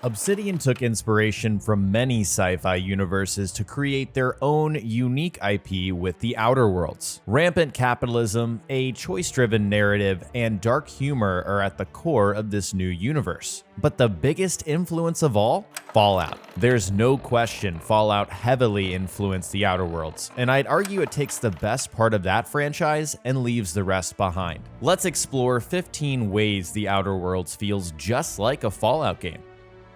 Obsidian took inspiration from many sci-fi universes to create their own unique IP with The Outer Worlds. Rampant capitalism, a choice-driven narrative, and dark humor are at the core of this new universe. But the biggest influence of all? Fallout. There's no question Fallout heavily influenced The Outer Worlds, and I'd argue it takes the best part of that franchise and leaves the rest behind. Let's explore 15 ways The Outer Worlds feels just like a Fallout game.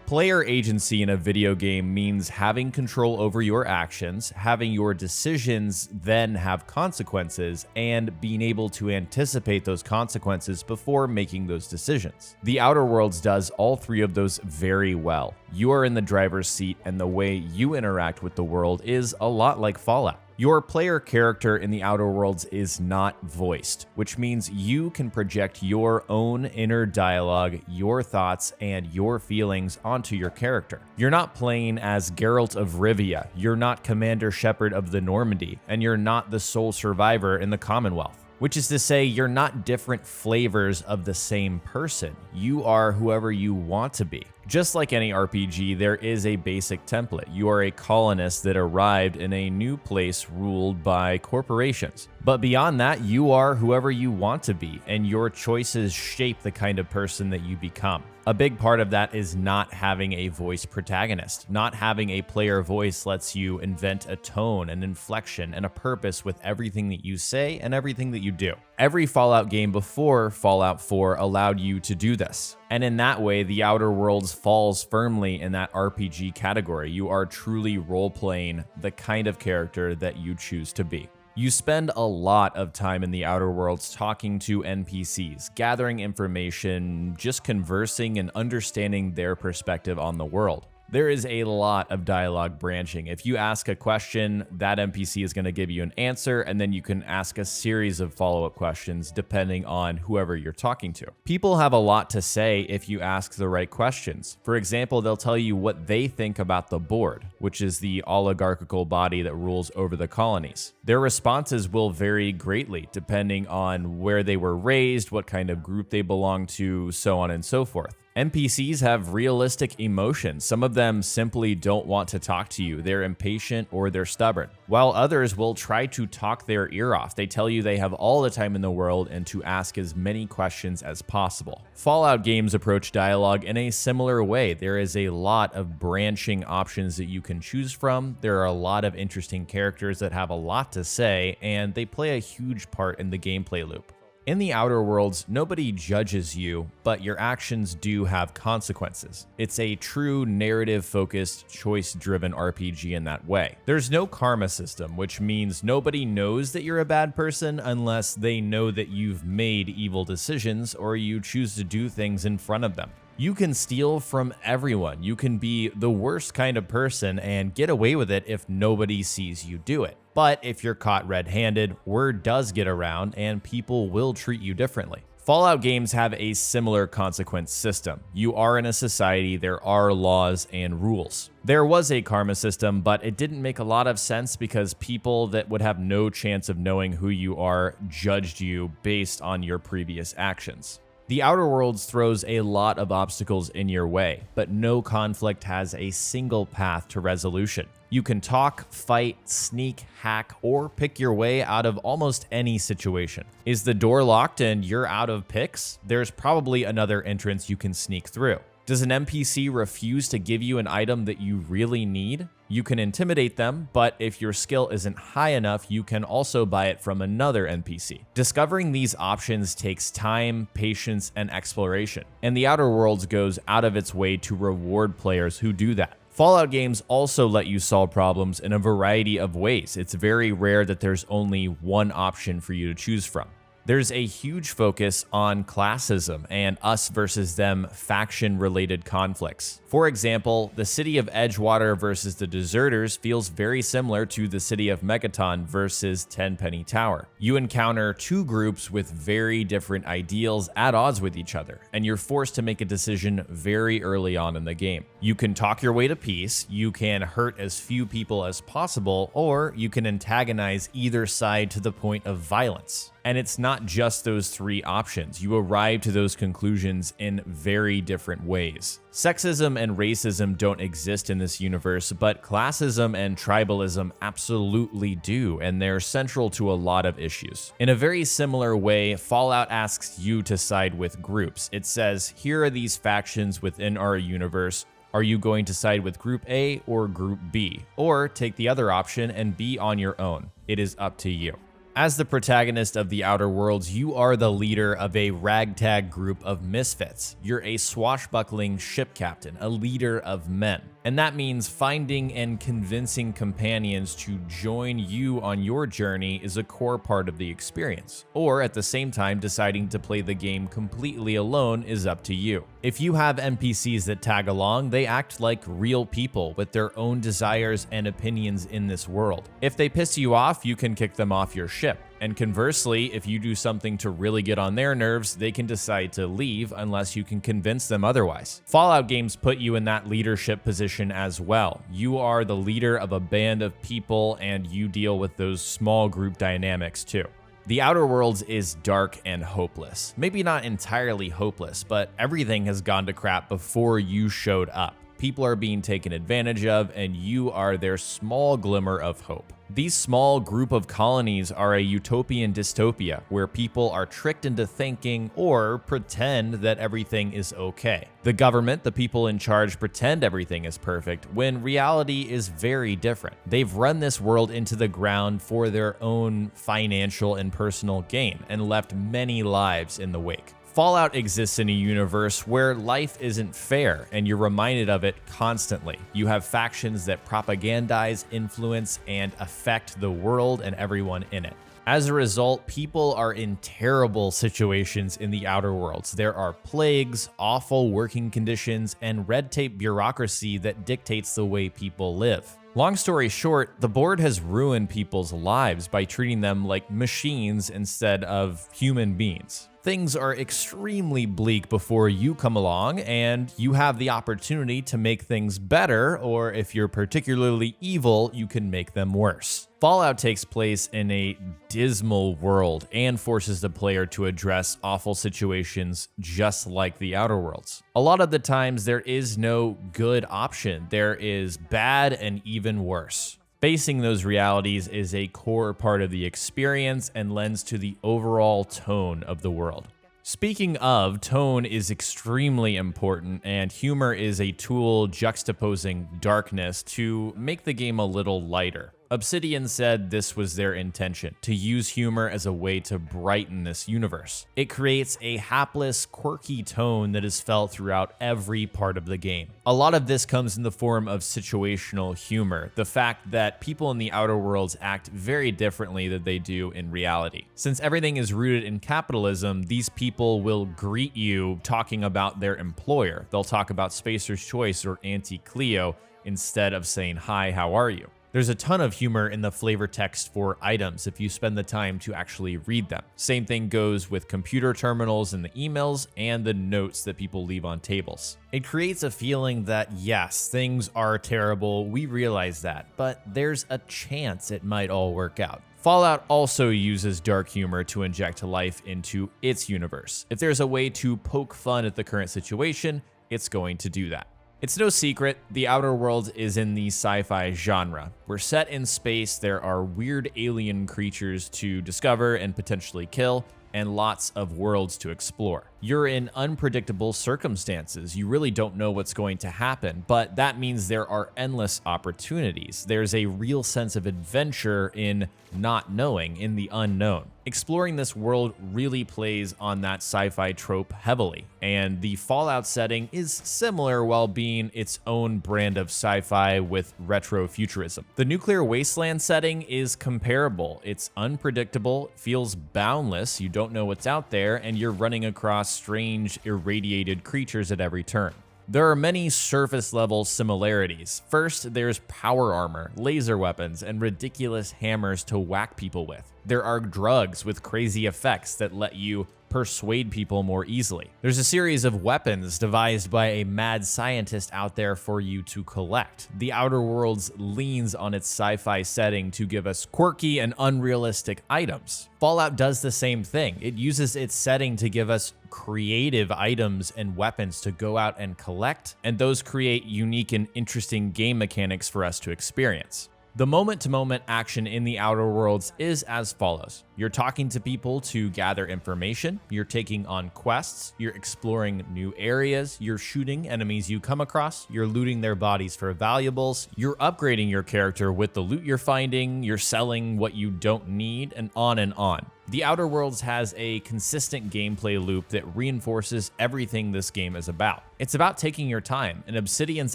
Player agency in a video game means having control over your actions, having your decisions then have consequences, and being able to anticipate those consequences before making those decisions. The Outer Worlds does all three of those very well. You are in the driver's seat, and the way you interact with the world is a lot like Fallout. Your player character in The Outer Worlds is not voiced, which means you can project your own inner dialogue, your thoughts, and your feelings onto your character. You're not playing as Geralt of Rivia, you're not Commander Shepard of the Normandy, and you're not the sole survivor in the Commonwealth. Which is to say, you're not different flavors of the same person. You are whoever you want to be. Just like any RPG, there is a basic template. You are a colonist that arrived in a new place ruled by corporations. But beyond that, you are whoever you want to be, and your choices shape the kind of person that you become. A big part of that is not having a voice protagonist. Not having a player voice lets you invent a tone, an inflection, and a purpose with everything that you say and everything that you do. Every Fallout game before Fallout 4 allowed you to do this. And in that way, The Outer Worlds falls firmly in that RPG category. You are truly role-playing the kind of character that you choose to be. You spend a lot of time in The Outer Worlds talking to NPCs, gathering information, just conversing and understanding their perspective on the world. There is a lot of dialogue branching. If you ask a question, that NPC is going to give you an answer, and then you can ask a series of follow-up questions depending on whoever you're talking to. People have a lot to say if you ask the right questions. For example, they'll tell you what they think about the board, which is the oligarchical body that rules over the colonies. Their responses will vary greatly depending on where they were raised, what kind of group they belong to, so on and so forth. NPCs have realistic emotions. Some of them simply don't want to talk to you. They're impatient or they're stubborn, while others will try to talk their ear off. They tell you they have all the time in the world and to ask as many questions as possible. Fallout games approach dialogue in a similar way. There is a lot of branching options that you can choose from. There are a lot of interesting characters that have a lot to say, and they play a huge part in the gameplay loop. In The Outer Worlds, nobody judges you, but your actions do have consequences. It's a true narrative-focused, choice-driven RPG in that way. There's no karma system, which means nobody knows that you're a bad person unless they know that you've made evil decisions or you choose to do things in front of them. You can steal from everyone. You can be the worst kind of person and get away with it if nobody sees you do it. But if you're caught red-handed, word does get around and people will treat you differently. Fallout games have a similar consequence system. You are in a society, there are laws and rules. There was a karma system, but it didn't make a lot of sense because people that would have no chance of knowing who you are judged you based on your previous actions. The Outer Worlds throws a lot of obstacles in your way, but no conflict has a single path to resolution. You can talk, fight, sneak, hack, or pick your way out of almost any situation. Is the door locked and you're out of picks? There's probably another entrance you can sneak through. Does an NPC refuse to give you an item that you really need? You can intimidate them, but if your skill isn't high enough, you can also buy it from another NPC. Discovering these options takes time, patience, and exploration, and The Outer Worlds goes out of its way to reward players who do that. Fallout games also let you solve problems in a variety of ways. It's very rare that there's only one option for you to choose from. There's a huge focus on classism and us versus them faction-related conflicts. For example, the city of Edgewater versus the Deserters feels very similar to the city of Megaton versus Tenpenny Tower. You encounter two groups with very different ideals at odds with each other, and you're forced to make a decision very early on in the game. You can talk your way to peace, you can hurt as few people as possible, or you can antagonize either side to the point of violence. And it's not just those three options. You arrive to those conclusions in very different ways. Sexism and racism don't exist in this universe, but classism and tribalism absolutely do, and they're central to a lot of issues. In a very similar way, Fallout asks you to side with groups. It says, here are these factions within our universe. Are you going to side with Group A or Group B? Or take the other option and be on your own. It is up to you. As the protagonist of The Outer Worlds, you are the leader of a ragtag group of misfits. You're a swashbuckling ship captain, a leader of men. And that means finding and convincing companions to join you on your journey is a core part of the experience. Or at the same time, deciding to play the game completely alone is up to you. If you have NPCs that tag along, they act like real people with their own desires and opinions in this world. If they piss you off, you can kick them off your ship. And conversely, if you do something to really get on their nerves, they can decide to leave unless you can convince them otherwise. Fallout games put you in that leadership position as well. You are the leader of a band of people and you deal with those small group dynamics too. The Outer Worlds is dark and hopeless. Maybe not entirely hopeless, but everything has gone to crap before you showed up. People are being taken advantage of, and you are their small glimmer of hope. These small group of colonies are a utopian dystopia where people are tricked into thinking or pretend that everything is okay. The government, the people in charge, pretend everything is perfect when reality is very different. They've run this world into the ground for their own financial and personal gain and left many lives in the wake. Fallout exists in a universe where life isn't fair, and you're reminded of it constantly. You have factions that propagandize, influence, and affect the world and everyone in it. As a result, people are in terrible situations in the Outer Worlds. There are plagues, awful working conditions, and red tape bureaucracy that dictates the way people live. Long story short, the board has ruined people's lives by treating them like machines instead of human beings. Things are extremely bleak before you come along, and you have the opportunity to make things better, or if you're particularly evil, you can make them worse. Fallout takes place in a dismal world and forces the player to address awful situations just like the Outer Worlds. A lot of the times, there is no good option. There is bad and even worse. Facing those realities is a core part of the experience and lends to the overall tone of the world. Speaking of, tone is extremely important, and humor is a tool juxtaposing darkness to make the game a little lighter. Obsidian said this was their intention, to use humor as a way to brighten this universe. It creates a hapless, quirky tone that is felt throughout every part of the game. A lot of this comes in the form of situational humor, the fact that people in the Outer Worlds act very differently than they do in reality. Since everything is rooted in capitalism, these people will greet you talking about their employer. They'll talk about Spacer's Choice or Auntie Cleo instead of saying, "Hi, how are you?" There's a ton of humor in the flavor text for items if you spend the time to actually read them. Same thing goes with computer terminals and the emails and the notes that people leave on tables. It creates a feeling that yes, things are terrible, we realize that, but there's a chance it might all work out. Fallout also uses dark humor to inject life into its universe. If there's a way to poke fun at the current situation, it's going to do that. It's no secret, The Outer Worlds is in the sci-fi genre. We're set in space, there are weird alien creatures to discover and potentially kill, and lots of worlds to explore. You're in unpredictable circumstances. You really don't know what's going to happen, but that means there are endless opportunities. There's a real sense of adventure in not knowing, in the unknown. Exploring this world really plays on that sci-fi trope heavily, and the Fallout setting is similar while being its own brand of sci-fi with retro futurism. The nuclear wasteland setting is comparable. It's unpredictable, feels boundless, you don't know what's out there, and you're running across strange, irradiated creatures at every turn. There are many surface-level similarities. First, there's power armor, laser weapons, and ridiculous hammers to whack people with. There are drugs with crazy effects that let you persuade people more easily. There's a series of weapons devised by a mad scientist out there for you to collect. The Outer Worlds leans on its sci-fi setting to give us quirky and unrealistic items. Fallout does the same thing. It uses its setting to give us creative items and weapons to go out and collect, and those create unique and interesting game mechanics for us to experience. The moment-to-moment action in the Outer Worlds is as follows. You're talking to people to gather information, you're taking on quests, you're exploring new areas, you're shooting enemies you come across, you're looting their bodies for valuables, you're upgrading your character with the loot you're finding, you're selling what you don't need, and on and on. The Outer Worlds has a consistent gameplay loop that reinforces everything this game is about. It's about taking your time, and Obsidian's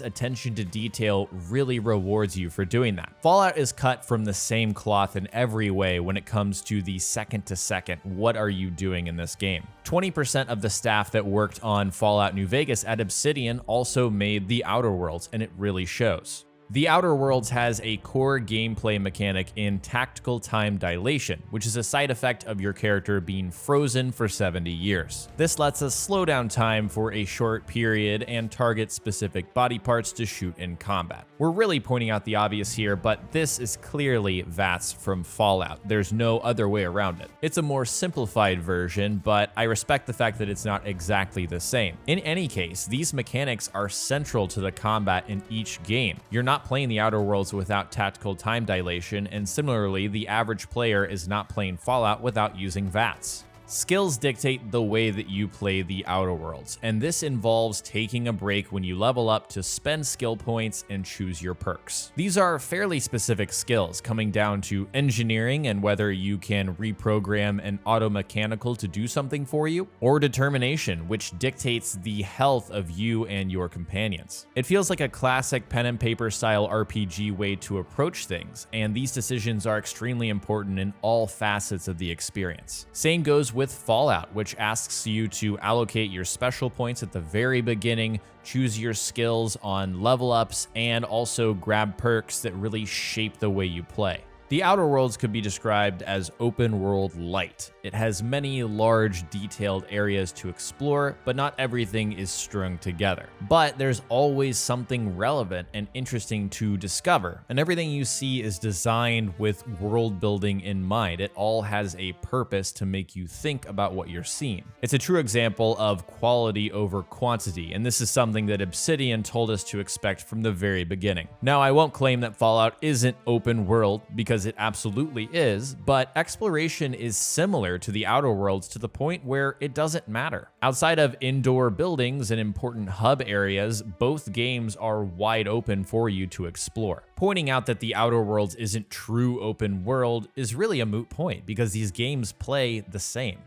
attention to detail really rewards you for doing that. Fallout is cut from the same cloth in every way when it comes to the second-to-second, what are you doing in this game? 20% of the staff that worked on Fallout New Vegas at Obsidian also made the Outer Worlds, and it really shows. The Outer Worlds has a core gameplay mechanic in tactical time dilation, which is a side effect of your character being frozen for 70 years. This lets us slow down time for a short period and target specific body parts to shoot in combat. We're really pointing out the obvious here, but this is clearly VATS from Fallout. There's no other way around it. It's a more simplified version, but I respect the fact that it's not exactly the same. In any case, these mechanics are central to the combat in each game. You're not playing the Outer Worlds without tactical time dilation, and similarly, the average player is not playing Fallout without using VATS. Skills dictate the way that you play the Outer Worlds, and this involves taking a break when you level up to spend skill points and choose your perks. These are fairly specific skills, coming down to engineering and whether you can reprogram an auto-mechanical to do something for you, or determination, which dictates the health of you and your companions. It feels like a classic pen and paper style RPG way to approach things, and these decisions are extremely important in all facets of the experience. Same goes with Fallout, which asks you to allocate your special points at the very beginning, choose your skills on level ups, and also grab perks that really shape the way you play. The Outer Worlds could be described as open world light. It has many large, detailed areas to explore, but not everything is strung together. But there's always something relevant and interesting to discover, and everything you see is designed with world building in mind. It all has a purpose to make you think about what you're seeing. It's a true example of quality over quantity, and this is something that Obsidian told us to expect from the very beginning. Now, I won't claim that Fallout isn't open world, because it absolutely is, but exploration is similar to the Outer Worlds to the point where it doesn't matter. Outside of indoor buildings and important hub areas, both games are wide open for you to explore. Pointing out that the Outer Worlds isn't true open world is really a moot point because these games play the same.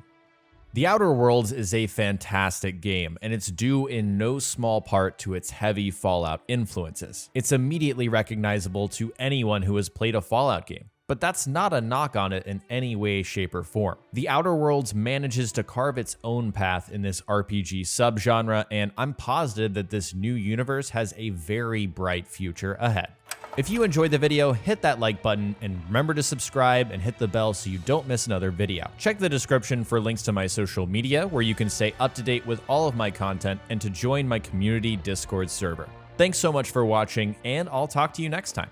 The Outer Worlds is a fantastic game, and it's due in no small part to its heavy Fallout influences. It's immediately recognizable to anyone who has played a Fallout game, but that's not a knock on it in any way, shape, or form. The Outer Worlds manages to carve its own path in this RPG subgenre, and I'm positive that this new universe has a very bright future ahead. If you enjoyed the video, hit that like button and remember to subscribe and hit the bell so you don't miss another video. Check the description for links to my social media where you can stay up to date with all of my content and to join my community Discord server. Thanks so much for watching, and I'll talk to you next time.